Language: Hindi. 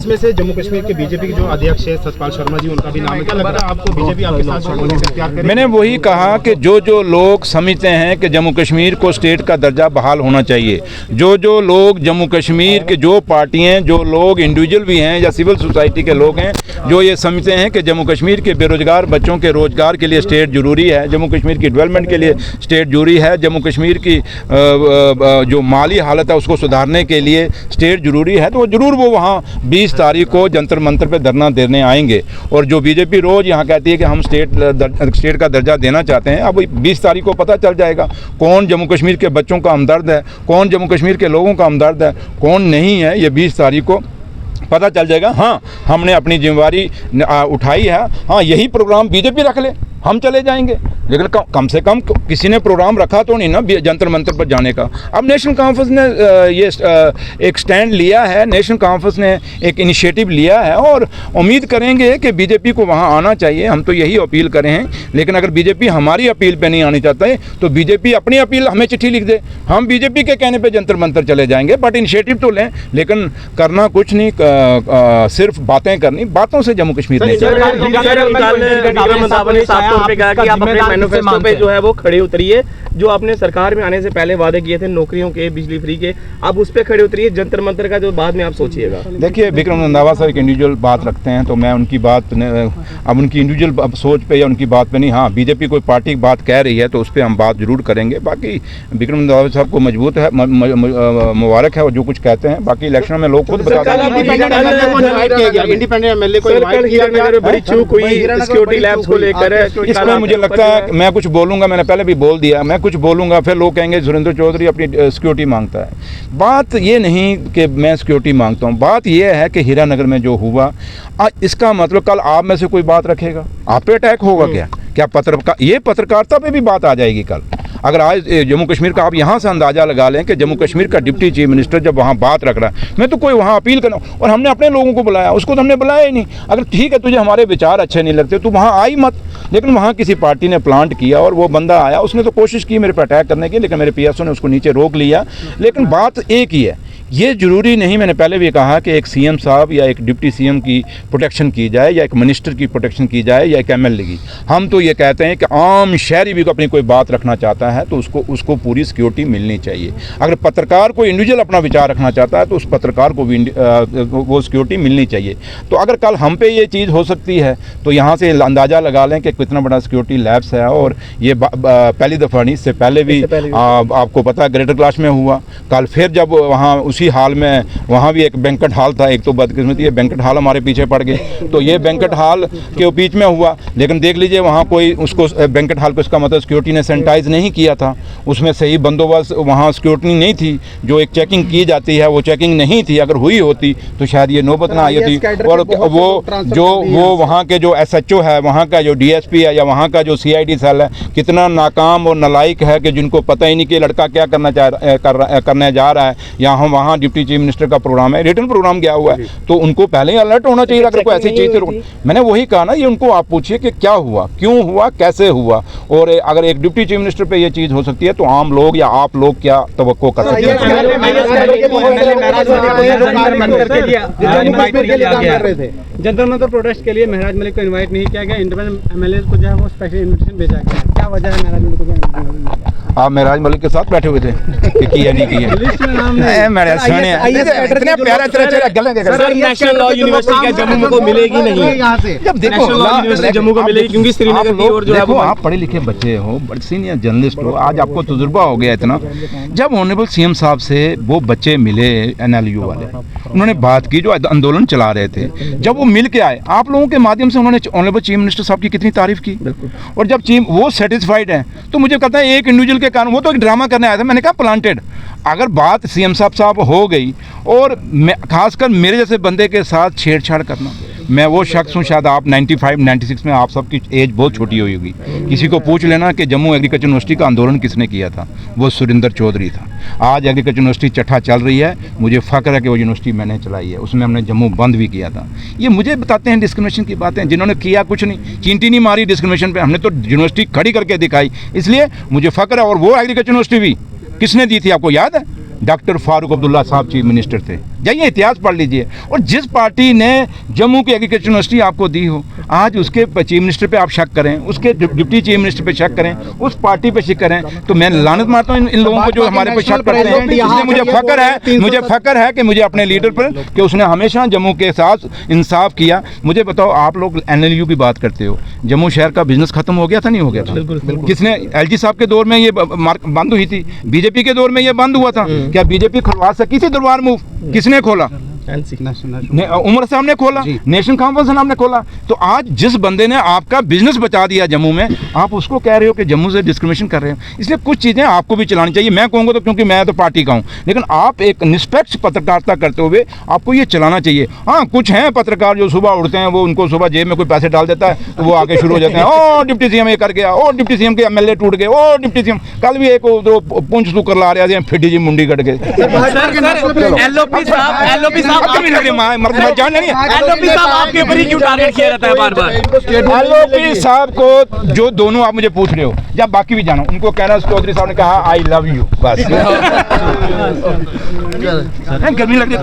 इसमें से जम्मू कश्मीर के बीजेपी के जो अध्यक्ष है सतपाल शर्मा जी, उनका भी नाम है। क्या लग रहा है आपको बीजेपी आपके साथ छोड़ने का इख्तियार करेगी? मैंने वही कहा कि जो लोग समझते हैं कि जम्मू कश्मीर को स्टेट का दर्जा बहाल होना चाहिए, जो लोग जम्मू कश्मीर के जो पार्टियां, जो लोग इंडिविजुअल भी हैं या सिविल सोसाइटी के लोग हैं, जो ये समझते हैं कि जम्मू कश्मीर के बेरोजगार बच्चों के रोजगार के लिए स्टेट जरूरी है, जम्मू कश्मीर की डेवलपमेंट के लिए स्टेट जरूरी है, जम्मू कश्मीर की जो माली हालत है उसको सुधारने के लिए स्टेट जरूरी है, तो जरूर वो वहाँ 20 तारीख को जंतर मंतर पे धरना देने आएंगे। और जो बीजेपी रोज़ यहाँ कहती है कि हम स्टेट का दर्जा देना चाहते हैं, अब 20 तारीख को पता चल जाएगा कौन जम्मू कश्मीर के बच्चों का हमदर्द है, कौन जम्मू कश्मीर के लोगों का हमदर्द है, कौन नहीं है। ये 20 तारीख को पता चल जाएगा। हाँ, हमने अपनी जिम्मेवारी उठाई है। हाँ, यही प्रोग्राम बीजेपी रख ले, हम चले जाएंगे, लेकिन कम से कम किसी ने प्रोग्राम रखा तो नहीं ना जंतर मंतर पर जाने का। अब नेशनल कॉन्फ्रेंस ने ये एक स्टैंड लिया है, नेशनल कॉन्फ्रेंस ने एक इनिशिएटिव लिया है और उम्मीद करेंगे कि बीजेपी को वहाँ आना चाहिए। हम तो यही अपील करें हैं, लेकिन अगर बीजेपी हमारी अपील पे नहीं आनी चाहता है तो बीजेपी अपनी अपील हमें चिट्ठी लिख दे, हम बीजेपी के कहने पर जंतर मंतर चले जाएंगे। बट इनिशिएटिव तो लें, लेकिन करना कुछ नहीं, सिर्फ बातें करनी, बातों से जम्मू कश्मीर नहीं कि आप अपने मैनिफेस्टो पे जो है वो खड़े उतरिए, जो आपने सरकार में आने से पहले वादे किए थे नौकरियों के, बिजली फ्री के, अब उस पे खड़े उतरिए। जंतर मंतर का जो बाद में आप सोचिएगा। देखिए, विक्रम रंधावा साहब एक इंडिविजुअल बात रखते हैं, तो मैं उनकी बात अब उनकी इंडिविजुअल सोच पे या उनकी बात पे नहीं। हाँ, बीजेपी कोई पार्टी की बात कह रही है तो उस पर हम बात जरूर करेंगे। बाकी विक्रम रंधावा साहब को मजबूत है, मुबारक है, और जो कुछ कहते हैं बाकी इलेक्शन में लोग खुद बताते हैं। मुझे लगता है मैं कुछ बोलूंगा, मैंने पहले भी बोल दिया, मैं कुछ बोलूंगा फिर लोग कहेंगे सुरेंद्र चौधरी अपनी सिक्योरिटी मांगता है। बात ये नहीं कि मैं सिक्योरिटी मांगता हूँ, बात ये है कि हीरानगर में जो हुआ, इसका मतलब कल आप में से कोई बात रखेगा, आप पे अटैक होगा क्या पत्रकारिता पे भी बात आ जाएगी कल। अगर आज जम्मू कश्मीर का आप यहाँ से अंदाज़ा लगा लें कि जम्मू कश्मीर का डिप्टी चीफ मिनिस्टर जब वहाँ बात रख रहा है, मैं तो कोई वहाँ अपील करना, और हमने अपने लोगों को बुलाया, उसको तो हमने बुलाया ही नहीं। अगर ठीक है तुझे हमारे विचार अच्छे नहीं लगते तो वहाँ आई मत, लेकिन वहाँ किसी पार्टी ने प्लांट किया और वो बंदा आया, उसने तो कोशिश की मेरे पर अटैक करने की, लेकिन मेरे पीएसओ ने उसको नीचे रोक लिया। लेकिन बात एक ही है, ये ज़रूरी नहीं, मैंने पहले भी कहा कि एक सीएम साहब या एक डिप्टी सीएम की प्रोटेक्शन की जाए या एक मिनिस्टर की प्रोटेक्शन की जाए या एक एमएलए की। हम तो ये कहते हैं कि आम शहरी भी अपनी कोई बात रखना चाहता है तो उसको पूरी सिक्योरिटी मिलनी चाहिए। अगर पत्रकार कोई इंडिविजुअल अपना विचार रखना चाहता है तो उस पत्रकार को भी वो सिक्योरिटी मिलनी चाहिए। तो अगर कल हम पे ये चीज़ हो सकती है तो यहाँ से अंदाज़ा लगा लें कि कितना बड़ा सिक्योरिटी लैब्स है। और ये पहली दफ़ा नहीं, इससे पहले भी आपको पता है ग्रेटर कैलाश में हुआ। कल फिर जब वहाँ उसी हाल में, वहाँ भी एक बैंकेट हॉल था, एक तो बदकिस्मती ये बैंकेट हॉल हमारे पीछे पड़ गए, तो ये बैंकेट हॉल के बीच में हुआ। लेकिन देख लीजिए वहाँ कोई उसको बैंकेट हॉल को, इसका मतलब सिक्योरिटी ने सैनिटाइज नहीं किया था, उसमें सही बंदोबस्त, वहाँ सिक्योरिटी नहीं थी, जो एक चेकिंग की जाती है वो चेकिंग नहीं थी। अगर हुई होती तो शायद ये नौबत ना आई थी। और वो वहाँ के जो SHO है, वहाँ का जो DSP है या वहाँ का जो CID सेल है, कितना नाकाम और नालायक है कि जिनको पता ही नहीं कि लड़का क्या करने जा रहा है। या हम वहाँ डिप्टी चीफ मिनिस्टर का प्रोग्राम है, रिटर्न प्रोग्राम गया हुआ है, तो उनको पहले ही अलर्ट होना चाहिए अगर कोई ऐसी चीज़। मैंने वही कहा ना, ये उनको आप पूछिए कि क्या हुआ, क्यों हुआ, कैसे हुआ। और अगर एक डिप्टी चीफ मिनिस्टर पे ये चीज़ हो सकती है तो आम लोग या आप लोग क्या तवक्को कर सकते हैं। जंतर मंतर प्रोटेस्ट के लिए महराज मलिक को इनवाइट नहीं किया गया, इंडिपेंडेंट MLA को जो है वो स्पेशल इन्विटेशन भेजा गया, क्या वजह है महराज मलिक को? आप महराज मलिक के साथ बैठे हुए थे कि किया नहीं किया? नेशनल लॉ यूनिवर्सिटी जम्मू को मिलेगी नहीं, जब देखो जम्मू को मिलेगी क्योंकि श्रीनगर की और जो है आप पढ़े लिखे बच्चे हो, सीनियर जर्नलिस्ट हो, आज आपको तजुर्बा हो गया इतना। जब ऑनरेबल CM साहब से वो बच्चे मिले NLU वाले, उन्होंने बात की, जो आंदोलन चला रहे थे, जब वो मिल के आए आप लोगों के माध्यम से, उन्होंने ऑनरेबल चीफ मिनिस्टर साहब की कितनी तारीफ की। और जब वो सेटिस्फाइड है तो मुझे कहता है एक इंडिविजुअल के कारण, वो तो एक ड्रामा करने आया था, मैंने कहा प्लांटेड। अगर बात CM साहब हो गई और खासकर मेरे जैसे बंदे के साथ छेड़छाड़ करना, मैं वो शख्स हूँ, शायद आप 95-96 में, आप सबकी एज बहुत छोटी हुई होगी, किसी को पूछ लेना कि जम्मू एग्रीकल्चर यूनिवर्सिटी का आंदोलन किसने किया था, वो सुरेंद्र चौधरी था। आज एग्रीकल्चर यूनिवर्सिटी चट्ठा चल रही है, मुझे फ़ख्र है कि वो यूनिवर्सिटी मैंने चलाई है, उसमें हमने जम्मू बंद भी किया था। ये मुझे बताते हैं डिस्क्रिमिनेशन की बातें, जिन्होंने किया कुछ नहीं, चींटी नहीं मारी डिस्क्रिमिनेशन पे, हमने तो यूनिवर्सिटी खड़ी करके दिखाई, इसलिए मुझे फ़ख्र है। और वो एग्रीकल्चर यूनिवर्सिटी भी किसने दी थी आपको याद है? डॉक्टर फारूक अब्दुल्ला साहब चीफ मिनिस्टर थे। जाइए इतिहास पढ़ लीजिए। और जिस पार्टी ने जम्मू की एग्रीकल्चर यूनिवर्सिटी आपको दी हो, आज उसके चीफ मिनिस्टर पे आप शक करें, उसके डिप्टी चीफ मिनिस्टर पे शक करें, उस पार्टी पे शक करें, तो मैं लानत मारता हूँ इन लोगों को जो हमारे पे शक करते हैं। इसलिए मुझे फ़ख्र है कि मुझे अपने लीडर पर कि उसने हमेशा जम्मू के साथ इंसाफ किया। मुझे बताओ, आप लोग NLU की बात करते हो, जम्मू शहर का बिजनेस खत्म हो गया था, नहीं हो गया था? किसने, LG साहब के दौर में ये बंद हुई थी, बीजेपी के दौर में ये बंद हुआ था। क्या बीजेपी खुलवा सकी थी दरबार मूव? किसने खोला? उमर साहब ने खोला, नेशनल कॉन्फ्रेंस ने खोला। तो आज जिस बंदे ने आपका बिजनेस बचा दिया जम्मू में, आप उसको कह रहे हो कि जम्मू से डिस्क्रिमिनेशन कर रहे हो। इसलिए कुछ चीज़ें आपको भी चलानी चाहिए। मैं कहूँगा तो क्योंकि मैं तो पार्टी का हूँ, लेकिन आप एक निष्पक्ष पत्रकारिता करते हुए आपको ये चलाना चाहिए। हाँ, कुछ हैं पत्रकार जो सुबह उठते हैं, वो उनको सुबह जेब में कोई पैसे डाल देता है तो वो आगे शुरू हो जाते हैं, ओ डिप्टी CM ये कर गया, ओ डिप्टी CM के MLA टूट गए, ओ डिप्टी CM। कल भी एक पुंछ तू कर ला रहे फिटी जी मुंडी कट गए। आपके ऊपर ही क्यों टारगेट किया जाता है बार-बार? LOP साहब को जो दोनों आप मुझे पूछ रहे हो, या बाकी भी जानो, उनको कहना चौधरी साहब ने कहा आई लव यू, बस। गर्मी लग रही है।